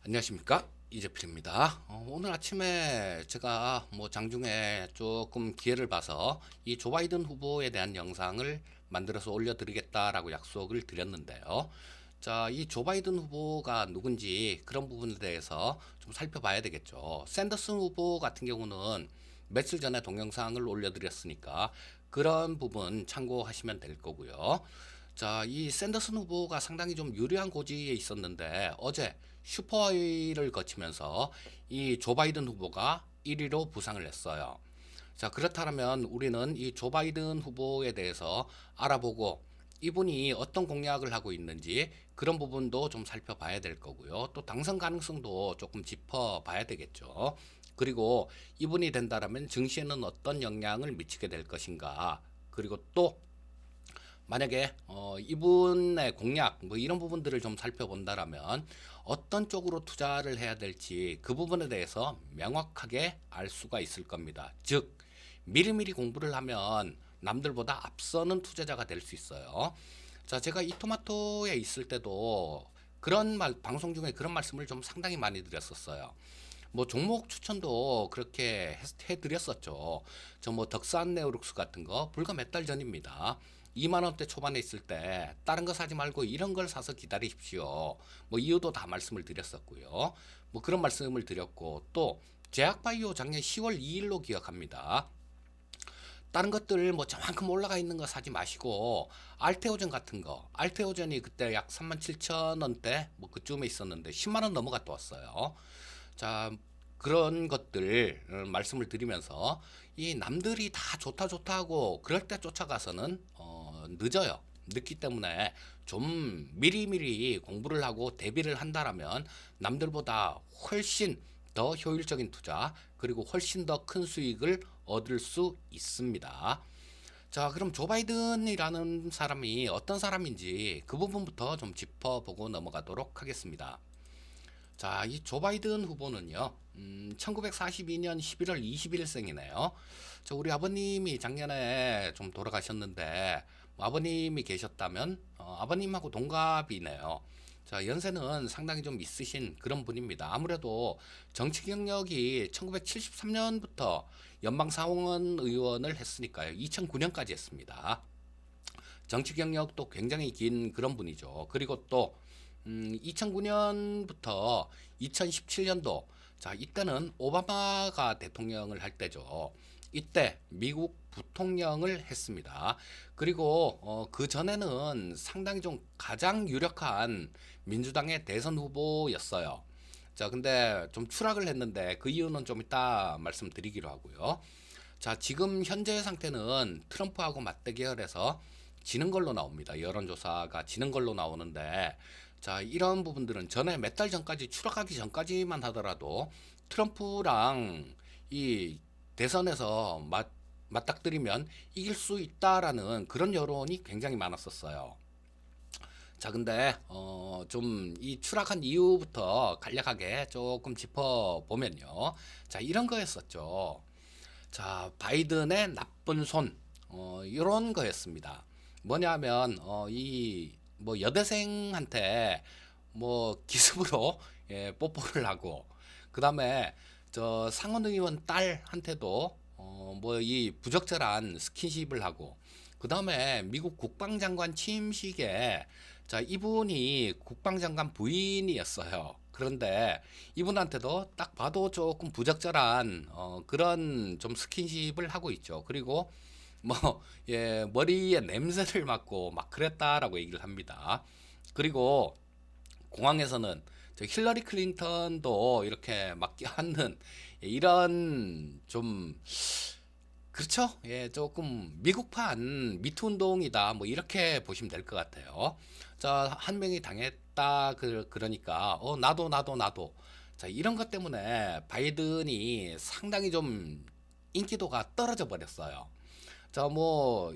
안녕하십니까, 이재필입니다. 오늘 아침에 제가 장중에 조금 기회를 봐서 이 조 바이든 후보에 대한 영상을 만들어서 올려드리겠다라고 약속을 드렸는데요. 자, 이 조 바이든 후보가 누군지 그런 부분에 대해서 좀 살펴봐야 되겠죠. 샌더슨 후보 같은 경우는 며칠 전에 동영상을 올려드렸으니까 그런 부분 참고하시면 될 거고요. 자, 이 샌더슨 후보가 상당히 좀 유리한 고지에 있었는데 어제 슈퍼하이를 거치면서 이 조 바이든 후보가 1위로 부상을 했어요. 자, 그렇다면 우리는 이 조 바이든 후보에 대해서 알아보고 이분이 어떤 공약을 하고 있는지 그런 부분도 좀 살펴봐야 될 거고요. 또 당선 가능성도 조금 짚어봐야 되겠죠. 그리고 이분이 된다라면 증시에는 어떤 영향을 미치게 될 것인가. 그리고 또 만약에 이분의 공약 뭐 이런 부분들을 좀 살펴본다라면 어떤 쪽으로 투자를 해야 될지 그 부분에 대해서 명확하게 알 수가 있을 겁니다. 즉 미리미리 공부를 하면 남들보다 앞서는 투자자가 될 수 있어요. 자, 제가 이 토마토에 있을 때도 그런 방송 중에 그런 말씀을 좀 상당히 많이 드렸었어요. 뭐 종목 추천도 그렇게 해드렸었죠. 저 뭐 덕산 네오룩스 같은 거 불과 몇 달 전입니다. 2만 원대 초반에 있을 때 다른 거 사지 말고 이런 걸 사서 기다리십시오. 뭐 이유도 다 말씀을 드렸었고요. 뭐 그런 말씀을 드렸고 또 제약바이오 작년 10월 2일로 기억합니다. 다른 것들 뭐 저만큼 올라가 있는 거 사지 마시고 알테오전 같은 거 알테오전이 그때 약 37,000원대 뭐 그쯤에 있었는데 10만 원 넘어갔다 왔어요. 자, 그런 것들 말씀을 드리면서 이 남들이 다 좋다 좋다 하고 그럴 때 쫓아가서는 늦어요. 늦기 때문에 좀 미리미리 공부를 하고 대비를 한다라면 남들보다 훨씬 더 효율적인 투자 그리고 훨씬 더 큰 수익을 얻을 수 있습니다. 자, 그럼 조 바이든이라는 사람이 어떤 사람인지 그 부분부터 좀 짚어보고 넘어가도록 하겠습니다. 자, 이 조 바이든 후보는요, 1942년 11월 20일생이네요. 저 우리 아버님이 작년에 좀 돌아가셨는데, 뭐 아버님이 계셨다면, 아버님하고 동갑이네요. 자, 연세는 상당히 좀 있으신 그런 분입니다. 아무래도 정치 경력이 1973년부터 연방 상원 의원을 했으니까요. 2009년까지 했습니다. 정치 경력도 굉장히 긴 그런 분이죠. 그리고 또 2009년부터 2017년도 자 이때는 오바마가 대통령을 할 때죠. 이때 미국 부통령을 했습니다. 그리고 그 전에는 상당히 좀 가장 유력한 민주당의 대선 후보였어요. 자, 근데 좀 추락을 했는데 그 이유는 좀 이따 말씀드리기로 하고요. 자, 지금 현재 상태는 트럼프하고 맞대결해서 지는 걸로 나옵니다. 여론조사가 지는 걸로 나오는데, 자, 이런 부분들은 전에 몇 달 전까지 추락하기 전까지만 하더라도 트럼프랑 이 대선에서 맞닥뜨리면 이길 수 있다라는 그런 여론이 굉장히 많았었어요. 자, 근데 좀 이 추락한 이유부터 간략하게 조금 짚어보면요. 자, 이런 거였었죠. 자, 바이든의 나쁜 손, 이런 거였습니다. 뭐냐면, 뭐, 여대생한테, 뭐, 기습으로, 예, 뽀뽀를 하고, 그 다음에, 저, 상원 의원 딸한테도, 뭐, 이 부적절한 스킨십을 하고, 그 다음에 미국 국방장관 취임식에 자 이분이 국방장관 부인이었어요. 그런데 이분한테도 딱 봐도 조금 부적절한 그런 좀 스킨십을 하고 있죠. 그리고 뭐 예, 머리에 냄새를 맡고 막 그랬다라고 얘기를 합니다. 그리고 공항에서는 저 힐러리 클린턴도 이렇게 막 껴안는 이런 좀 그렇죠. 예, 조금 미국판 미투 운동이다. 뭐 이렇게 보시면 될 것 같아요. 자, 한 명이 당했다. 그러니까 나도. 자, 이런 것 때문에 바이든이 상당히 좀 인기도가 떨어져 버렸어요. 자, 뭐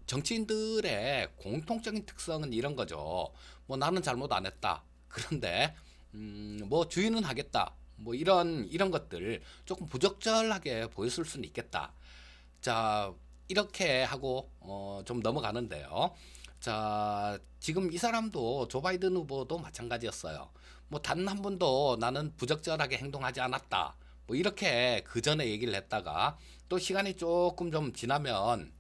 정치인들의 공통적인 특성은 이런 거죠. 뭐 나는 잘못 안 했다. 그런데 뭐 주인은 하겠다. 뭐 이런 것들 조금 부적절하게 보였을 수는 있겠다. 자, 이렇게 하고 좀 넘어가는데요. 자, 지금 이 사람도 조 바이든 후보도 마찬가지였어요. 뭐 단 한 번도 나는 부적절하게 행동하지 않았다. 뭐 이렇게 그 전에 얘기를 했다가 또 시간이 조금 좀 지나면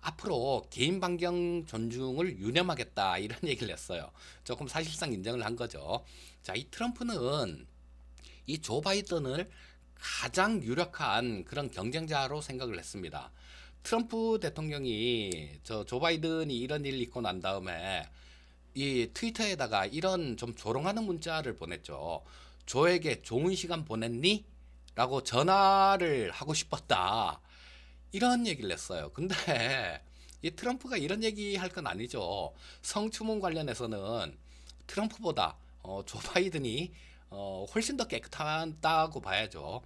앞으로 개인 반경 존중을 유념하겠다 이런 얘기를 했어요. 조금 사실상 인정을 한 거죠. 자, 이 트럼프는 이 조 바이든을 가장 유력한 그런 경쟁자로 생각을 했습니다. 트럼프 대통령이 저 조 바이든이 이런 일 있고 난 다음에 이 트위터에다가 이런 좀 조롱하는 문자를 보냈죠. 조에게 좋은 시간 보냈니? 라고 전화를 하고 싶었다. 이런 얘기를 했어요. 근데 이 트럼프가 이런 얘기 할 건 아니죠. 성추문 관련해서는 트럼프보다 조 바이든이 훨씬 더 깨끗하다고 봐야죠.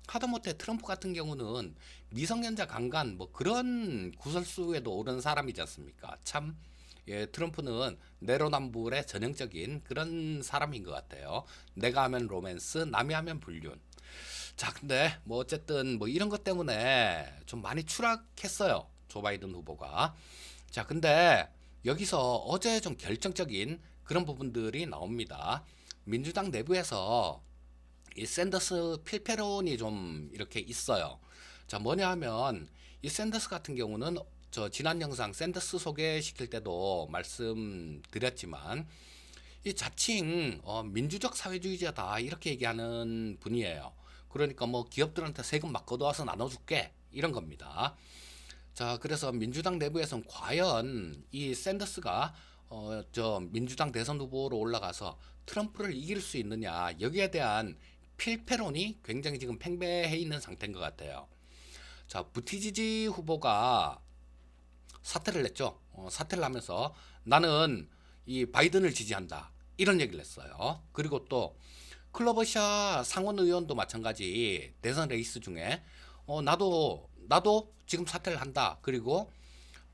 하다못해 트럼프 같은 경우는 미성년자 강간 뭐 그런 구설수에도 오른 사람이지 않습니까? 참 예, 트럼프는 내로남불의 전형적인 그런 사람인 것 같아요. 내가 하면 로맨스, 남이 하면 불륜. 자, 근데 뭐 어쨌든 뭐 이런 것 때문에 좀 많이 추락했어요. 조 바이든 후보가. 자, 근데 여기서 어제 좀 결정적인 그런 부분들이 나옵니다. 민주당 내부에서 이 샌더스 필패론이 좀 이렇게 있어요. 자, 뭐냐 하면 이 샌더스 같은 경우는 저 지난 영상 샌더스 소개시킬 때도 말씀드렸지만 이 자칭 민주적 사회주의자다 이렇게 얘기하는 분이에요. 그러니까 뭐 기업들한테 세금 막 걷어와서 나눠줄게 이런 겁니다. 자, 그래서 민주당 내부에서는 과연 이 샌더스가 저 민주당 대선 후보로 올라가서 트럼프를 이길 수 있느냐 여기에 대한 필패론이 굉장히 지금 팽배해 있는 상태인 것 같아요. 자, 부티지지 후보가 사퇴를 했죠. 사퇴를 하면서 나는 이 바이든을 지지한다. 이런 얘기를 했어요. 그리고 또 클로버샤 상원 의원도 마찬가지 대선 레이스 중에 나도 지금 사퇴를 한다. 그리고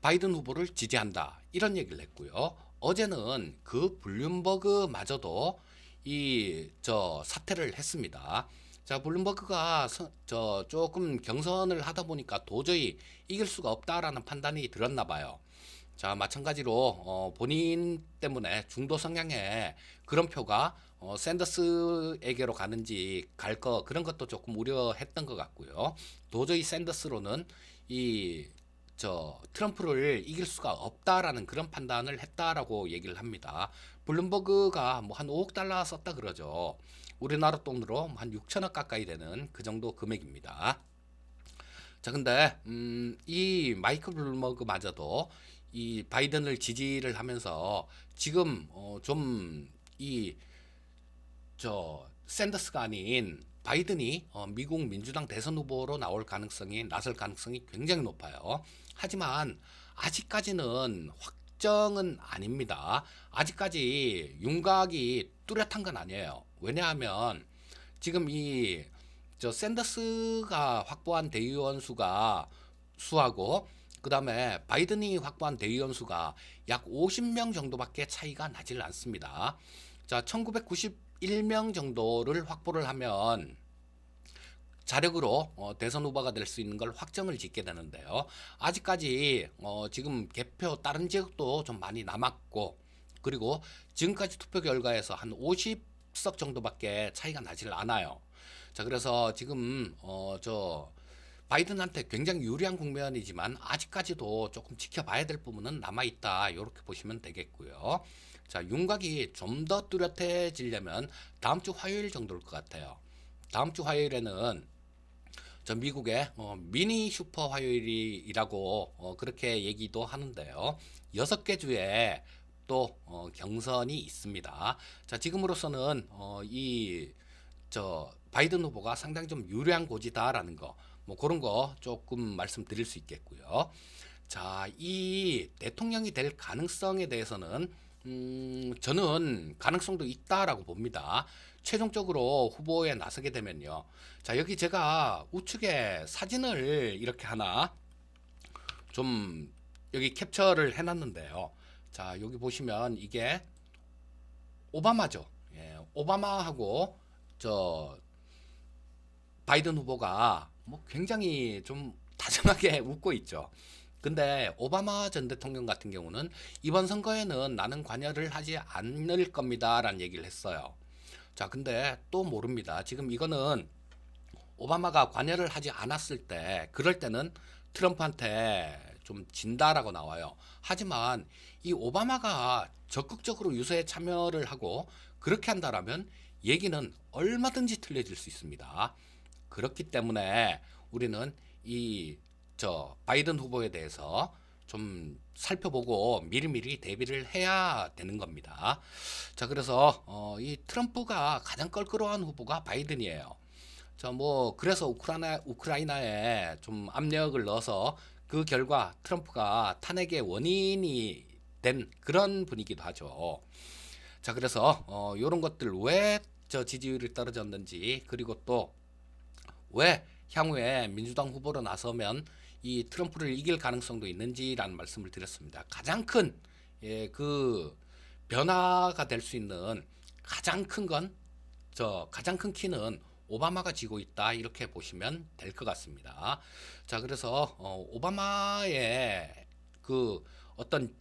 바이든 후보를 지지한다. 이런 얘기를 했고요. 어제는 그 블룸버그마저도 이 저 사퇴를 했습니다. 자, 블룸버그가 저 조금 경선을 하다 보니까 도저히 이길 수가 없다라는 판단이 들었나 봐요. 자, 마찬가지로 본인 때문에 중도 성향의 그런 표가 샌더스에게로 가는지 갈 거 그런 것도 조금 우려했던 것 같고요. 도저히 샌더스로는 이 저 트럼프를 이길 수가 없다라는 그런 판단을 했다라고 얘기를 합니다. 블룸버그가 뭐 한 5억 달러 썼다 그러죠. 우리나라 돈으로 한 6천억 가까이 되는 그 정도 금액입니다. 자, 근데 이 마이클 블룸버그마저도 이 바이든을 지지를 하면서 지금 좀이 저 샌더스가 아닌 바이든이 미국 민주당 대선 후보로 나설 가능성이 굉장히 높아요. 하지만 아직까지는 확정은 아닙니다. 아직까지 윤곽이 뚜렷한 건 아니에요. 왜냐하면 지금 이 저 샌더스가 확보한 대의원 수하고 그다음에 바이든이 확보한 대의원 수가 약 50명 정도밖에 차이가 나질 않습니다. 자, 1991명 정도를 확보를 하면 자력으로 대선 후보가 될 수 있는 걸 확정을 짓게 되는데요. 아직까지 지금 개표 다른 지역도 좀 많이 남았고 그리고 지금까지 투표 결과에서 한 50석 정도밖에 차이가 나질 않아요. 자, 그래서 지금 저 바이든한테 굉장히 유리한 국면이지만 아직까지도 조금 지켜봐야 될 부분은 남아있다. 이렇게 보시면 되겠고요. 자, 윤곽이 좀 더 뚜렷해지려면 다음 주 화요일 정도일 것 같아요. 다음 주 화요일에는 저 미국의 미니 슈퍼 화요일이라고 그렇게 얘기도 하는데요. 6개 주에 또 경선이 있습니다. 자, 지금으로서는 이 저 바이든 후보가 상당히 좀 유리한 고지다라는 거, 뭐 그런 거 조금 말씀드릴 수 있겠고요. 자, 이 대통령이 될 가능성에 대해서는 저는 가능성도 있다라고 봅니다. 최종적으로 후보에 나서게 되면요. 자, 여기 제가 우측에 사진을 이렇게 하나 좀 여기 캡처를 해놨는데요. 자, 여기 보시면 이게 오바마죠. 예, 오바마하고 저 바이든 후보가 뭐 굉장히 좀 다정하게 웃고 있죠. 근데 오바마 전 대통령 같은 경우는 이번 선거에는 나는 관여를 하지 않을 겁니다라는 얘기를 했어요. 자, 근데 또 모릅니다. 지금 이거는 오바마가 관여를 하지 않았을 때, 그럴 때는 트럼프한테 좀 진다라고 나와요. 하지만 이 오바마가 적극적으로 유세에 참여를 하고 그렇게 한다라면 얘기는 얼마든지 틀려질 수 있습니다. 그렇기 때문에 우리는 이 바이든 후보에 대해서 좀 살펴보고 미리미리 대비를 해야 되는 겁니다. 자, 그래서 이 트럼프가 가장 껄끄러운 후보가 바이든이에요. 그래서 우크라이나에 좀 압력을 넣어서 그 결과 트럼프가 탄핵의 원인이 된 그런 분위기도 하죠. 자, 그래서 이런 것들 왜 지지율이 떨어졌는지, 그리고 또 왜 향후에 민주당 후보로 나서면 이 트럼프를 이길 가능성도 있는지라는 말씀을 드렸습니다. 가장 큰 그 변화가 될 수 있는 가장 큰 건, 가장 큰 키는 오바마가 쥐고 있다, 이렇게 보시면 될 것 같습니다. 자, 그래서 오바마의 그 어떤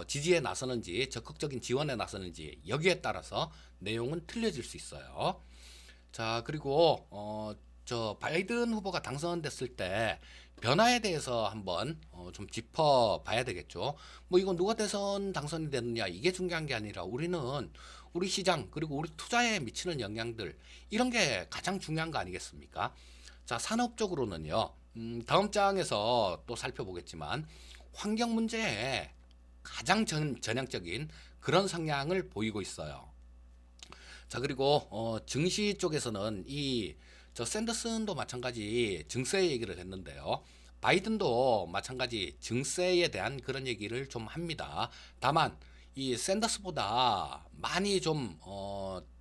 지지에 나서는지 적극적인 지원에 나서는지 여기에 따라서 내용은 틀려질 수 있어요. 자, 그리고 바이든 후보가 당선됐을 때 변화에 대해서 한번 좀 짚어봐야 되겠죠. 뭐 이건 누가 당선이 되느냐 이게 중요한 게 아니라 우리는 우리 시장 그리고 우리 투자에 미치는 영향들, 이런 게 가장 중요한 거 아니겠습니까? 자, 산업적으로는요. 다음 장에서 또 살펴보겠지만 환경 문제에 가장 전향적인 그런 성향을 보이고 있어요. 자, 그리고 증시 쪽에서는 샌더슨도 마찬가지 증세 얘기를 했는데요. 바이든도 마찬가지 증세에 대한 그런 얘기를 좀 합니다. 다만 이 샌더스보다 많이 좀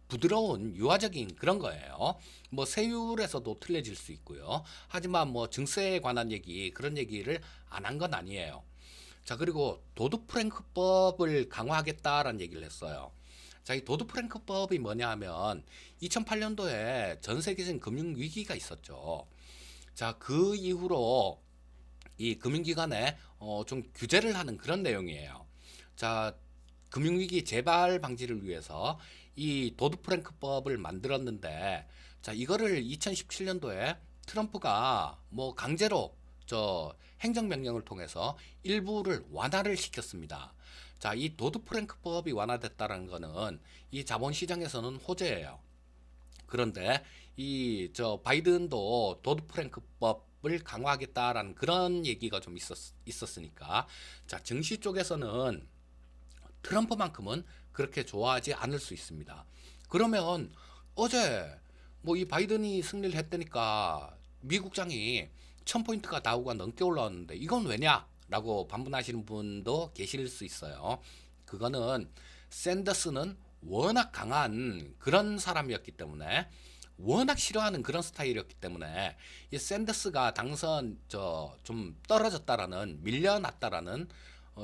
부드러운 유화적인 그런 거예요. 뭐 세율에서도 틀려질 수 있고요. 하지만 뭐 증세에 관한 얘기, 그런 얘기를 안 한 건 아니에요. 자, 그리고 도드 프랭크법을 강화하겠다라는 얘기를 했어요. 자, 이 도드 프랭크법이 뭐냐 하면 2008년도에 전 세계적인 금융 위기가 있었죠. 자, 그 이후로 이 금융기관에 좀 규제를 하는 그런 내용이에요. 자, 금융위기 재발 방지를 위해서 이 도드 프랭크법을 만들었는데, 자, 이거를 2017년도에 트럼프가 뭐 강제로 행정명령을 통해서 일부를 완화를 시켰습니다. 자, 이 도드 프랭크법이 완화됐다는 거는 이 자본시장에서는 호재예요. 그런데 바이든도 도드 프랭크법을 강화하겠다라는 그런 얘기가 좀 있었으니까, 자, 증시 쪽에서는 트럼프만큼은 그렇게 좋아하지 않을 수 있습니다. 그러면 어제 뭐 이 바이든이 승리를 했다니까 미국장이 1000포인트가 다우가 넘게 올라왔는데 이건 왜냐? 라고 반문하시는 분도 계실 수 있어요. 그거는 샌더스는 워낙 강한 그런 사람이었기 때문에, 워낙 싫어하는 그런 스타일이었기 때문에 이 샌더스가 좀 떨어졌다라는, 밀려났다라는,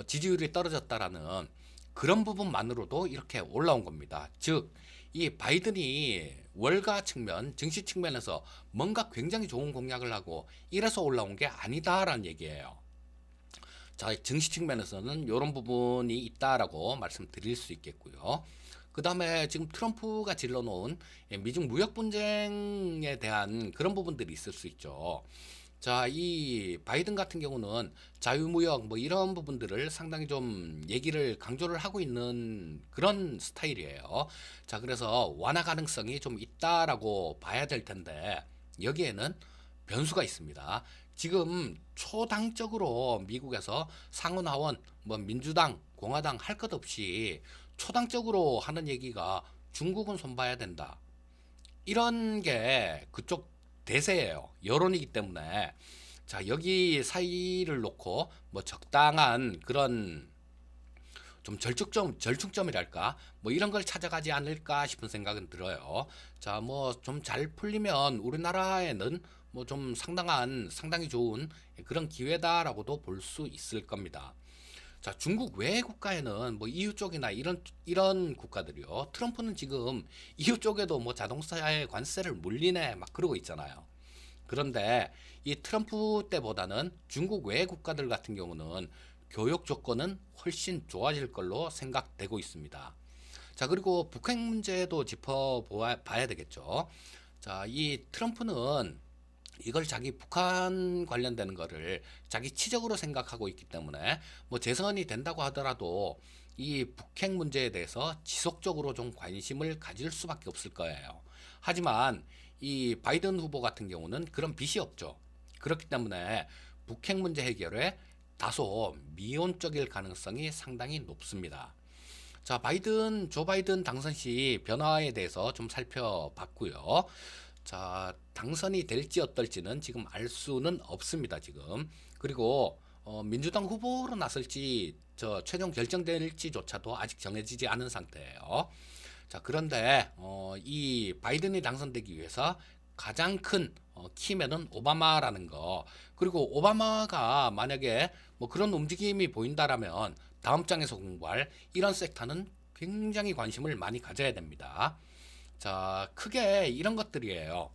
지지율이 떨어졌다라는 그런 부분만으로도 이렇게 올라온 겁니다. 즉, 이 바이든이 월가 측면, 증시 측면에서 뭔가 굉장히 좋은 공약을 하고 이래서 올라온 게 아니다라는 얘기예요. 자, 증시 측면에서는 이런 부분이 있다라고 말씀드릴 수 있겠고요. 그 다음에 지금 트럼프가 질러놓은 미중 무역 분쟁에 대한 그런 부분들이 있을 수 있죠. 자, 이 바이든 같은 경우는 자유무역 뭐 이런 부분들을 상당히 좀 얘기를 강조를 하고 있는 그런 스타일이에요. 자, 그래서 완화 가능성이 좀 있다라고 봐야 될 텐데 여기에는 변수가 있습니다. 지금 초당적으로 미국에서 상원 하원 뭐 민주당, 공화당 할 것 없이 초당적으로 하는 얘기가 중국은 손봐야 된다. 이런 게 그쪽 대세예요. 여론이기 때문에. 자, 여기 사이를 놓고 뭐 적당한 그런 좀 절충점이랄까? 뭐 이런 걸 찾아가지 않을까 싶은 생각은 들어요. 자, 뭐 좀 잘 풀리면 우리나라에는 뭐 좀 상당히 좋은 그런 기회다라고도 볼 수 있을 겁니다. 자, 중국 외 국가에는 뭐 EU 쪽이나 이런 국가들이요. 트럼프는 지금 EU 쪽에도 뭐 자동차에 관세를 물리네 막 그러고 있잖아요. 그런데 이 트럼프 때보다는 중국 외 국가들 같은 경우는 교육 조건은 훨씬 좋아질 걸로 생각되고 있습니다. 자, 그리고 북핵 문제도 짚어봐야 되겠죠. 자, 이 트럼프는 이걸 자기 북한 관련되는 거를 자기 치적으로 생각하고 있기 때문에 뭐 재선이 된다고 하더라도 이 북핵 문제에 대해서 지속적으로 좀 관심을 가질 수밖에 없을 거예요. 하지만 이 바이든 후보 같은 경우는 그런 빚이 없죠. 그렇기 때문에 북핵 문제 해결에 다소 미온적일 가능성이 상당히 높습니다. 자, 조 바이든 당선 시 변화에 대해서 좀 살펴봤고요. 자, 당선이 될지 어떨지는 지금 알 수는 없습니다, 지금. 그리고 민주당 후보로 나설지 최종 결정될지조차도 아직 정해지지 않은 상태예요. 자, 그런데 이 바이든이 당선되기 위해서 가장 큰 키맨은 오바마라는 거. 그리고 오바마가 만약에 뭐 그런 움직임이 보인다라면 다음 장에서 공부할 이런 섹터는 굉장히 관심을 많이 가져야 됩니다. 자, 크게 이런 것들이에요.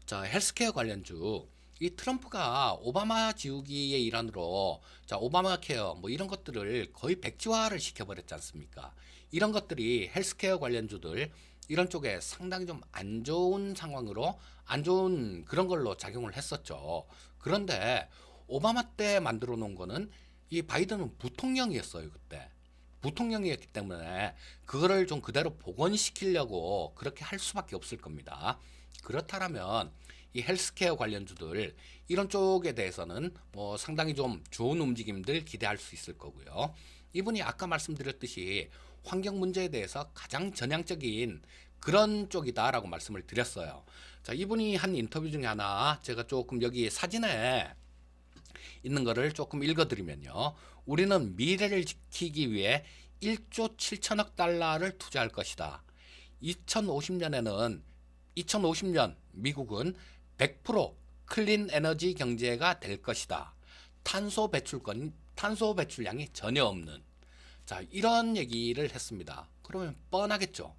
자, 헬스케어 관련주. 이 트럼프가 오바마 지우기의 일환으로 자, 오바마 케어 뭐 이런 것들을 거의 백지화를 시켜버렸지 않습니까? 이런 것들이 헬스케어 관련주들 이런 쪽에 상당히 좀 안 좋은 상황으로 안 좋은 그런 걸로 작용을 했었죠. 그런데 오바마 때 만들어 놓은 거는 이 바이든은 부통령이었어요, 그때. 부통령이었기 때문에 그거를 좀 그대로 복원시키려고 그렇게 할 수밖에 없을 겁니다. 그렇다면 이 헬스케어 관련주들 이런 쪽에 대해서는 뭐 상당히 좀 좋은 움직임들 기대할 수 있을 거고요. 이분이 아까 말씀드렸듯이 환경 문제에 대해서 가장 전향적인 그런 쪽이다라고 말씀을 드렸어요. 자, 이분이 한 인터뷰 중에 하나 제가 조금 여기 사진에 있는 거를 조금 읽어드리면요. 우리는 미래를 지키기 위해 1조 7천억 달러를 투자할 것이다. 2050년에는 2050년 미국은 100% 클린 에너지 경제가 될 것이다. 탄소 배출량이 전혀 없는. 자, 이런 얘기를 했습니다. 그러면 뻔하겠죠.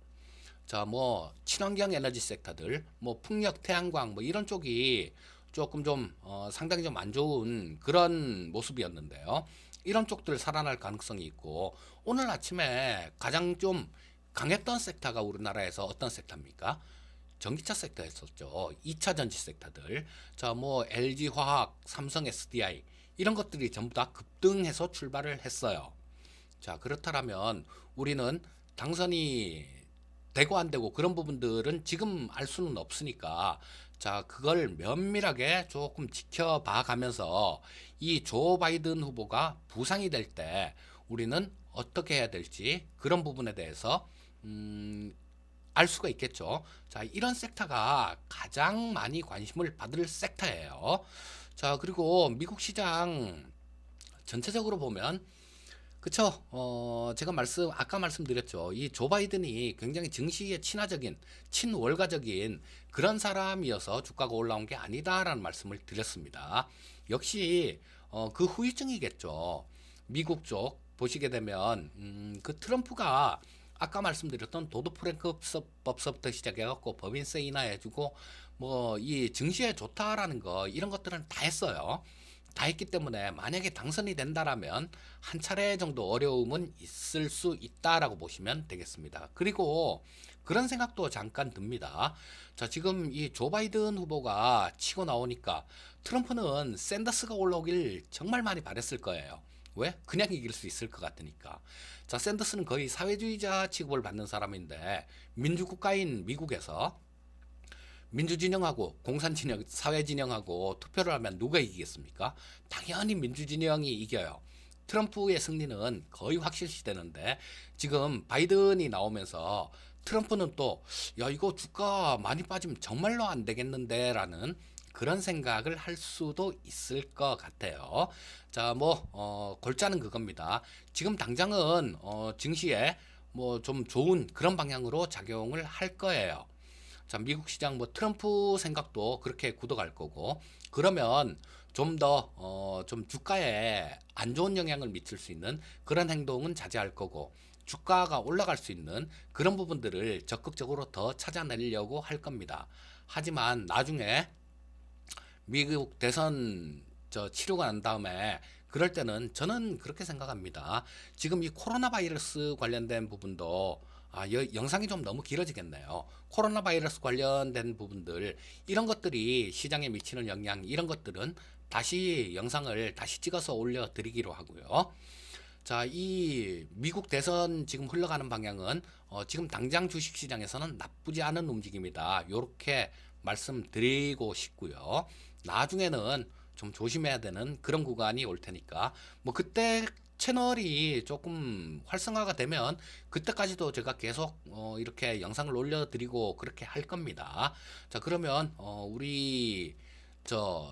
자, 뭐 친환경 에너지 섹터들, 뭐 풍력, 태양광 뭐 이런 쪽이 조금 좀 상당히 좀 안 좋은 그런 모습이었는데요. 이런 쪽들 살아날 가능성이 있고 오늘 아침에 가장 좀 강했던 섹터가 우리나라에서 어떤 섹터입니까? 전기차 섹터였었죠. 2차 전지 섹터들. 자, 뭐 LG 화학, 삼성 SDI 이런 것들이 전부 다 급등해서 출발을 했어요. 자, 그렇다면 우리는 당선이 되고 안 되고 그런 부분들은 지금 알 수는 없으니까 자, 그걸 면밀하게 조금 지켜봐 가면서 이 조 바이든 후보가 부상이 될 때 우리는 어떻게 해야 될지 그런 부분에 대해서 알 수가 있겠죠. 자, 이런 섹터가 가장 많이 관심을 받을 섹터예요. 자, 그리고 미국 시장 전체적으로 보면 그쵸. 제가 아까 말씀드렸죠. 이 조 바이든이 굉장히 증시에 친화적인, 친월가적인 그런 사람이어서 주가가 올라온 게 아니다라는 말씀을 드렸습니다. 역시, 그 후유증이겠죠. 미국 쪽 보시게 되면, 그 트럼프가 아까 말씀드렸던 도드 프랭크 법서부터 시작해갖고 법인세 인하해주고, 뭐, 이 증시에 좋다라는 거, 이런 것들은 다 했어요. 다 했기 때문에 만약에 당선이 된다라면 한 차례 정도 어려움은 있을 수 있다라고 보시면 되겠습니다. 그리고 그런 생각도 잠깐 듭니다. 자, 지금 이 조 바이든 후보가 치고 나오니까 트럼프는 샌더스가 올라오길 정말 많이 바랬을 거예요. 왜? 그냥 이길 수 있을 것 같으니까. 자, 샌더스는 거의 사회주의자 취급을 받는 사람인데 민주국가인 미국에서 민주진영하고 공산진영, 사회진영하고 투표를 하면 누가 이기겠습니까? 당연히 민주진영이 이겨요. 트럼프의 승리는 거의 확실시되는데 지금 바이든이 나오면서 트럼프는 또 야, 이거 주가 많이 빠지면 정말로 안 되겠는데 라는 그런 생각을 할 수도 있을 것 같아요. 자, 뭐 골자는 그겁니다. 지금 당장은 증시에 뭐 좀 좋은 그런 방향으로 작용을 할 거예요. 자, 미국 시장 뭐 트럼프 생각도 그렇게 굳어갈 거고 그러면 좀 더 좀 주가에 안 좋은 영향을 미칠 수 있는 그런 행동은 자제할 거고 주가가 올라갈 수 있는 그런 부분들을 적극적으로 더 찾아내려고 할 겁니다. 하지만 나중에 미국 대선 치르고 난 다음에 그럴 때는 저는 그렇게 생각합니다. 지금 이 코로나 바이러스 관련된 부분도 영상이 좀 너무 길어지겠네요. 코로나 바이러스 관련된 부분들 이런 것들이 시장에 미치는 영향 이런 것들은 다시 영상을 다시 찍어서 올려드리기로 하고요. 자, 이 미국 대선 지금 흘러가는 방향은 지금 당장 주식시장에서는 나쁘지 않은 움직임이다. 요렇게 말씀드리고 싶고요. 나중에는 좀 조심해야 되는 그런 구간이 올 테니까 뭐 그때 채널이 조금 활성화가 되면 그때까지도 제가 계속 이렇게 영상을 올려드리고 그렇게 할 겁니다. 자, 그러면 우리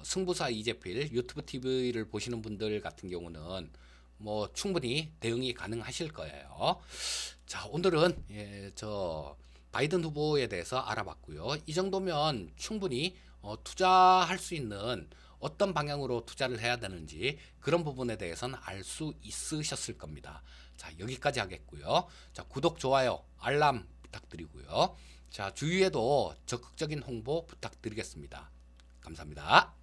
승부사 이재필 유튜브 TV를 보시는 분들 같은 경우는 뭐 충분히 대응이 가능하실 거예요. 자, 오늘은 바이든 후보에 대해서 알아봤고요. 이 정도면 충분히 투자할 수 있는 어떤 방향으로 투자를 해야 되는지 그런 부분에 대해서는 알 수 있으셨을 겁니다. 자, 여기까지 하겠고요. 자, 구독, 좋아요, 알람 부탁드리고요. 자, 주위에도 적극적인 홍보 부탁드리겠습니다. 감사합니다.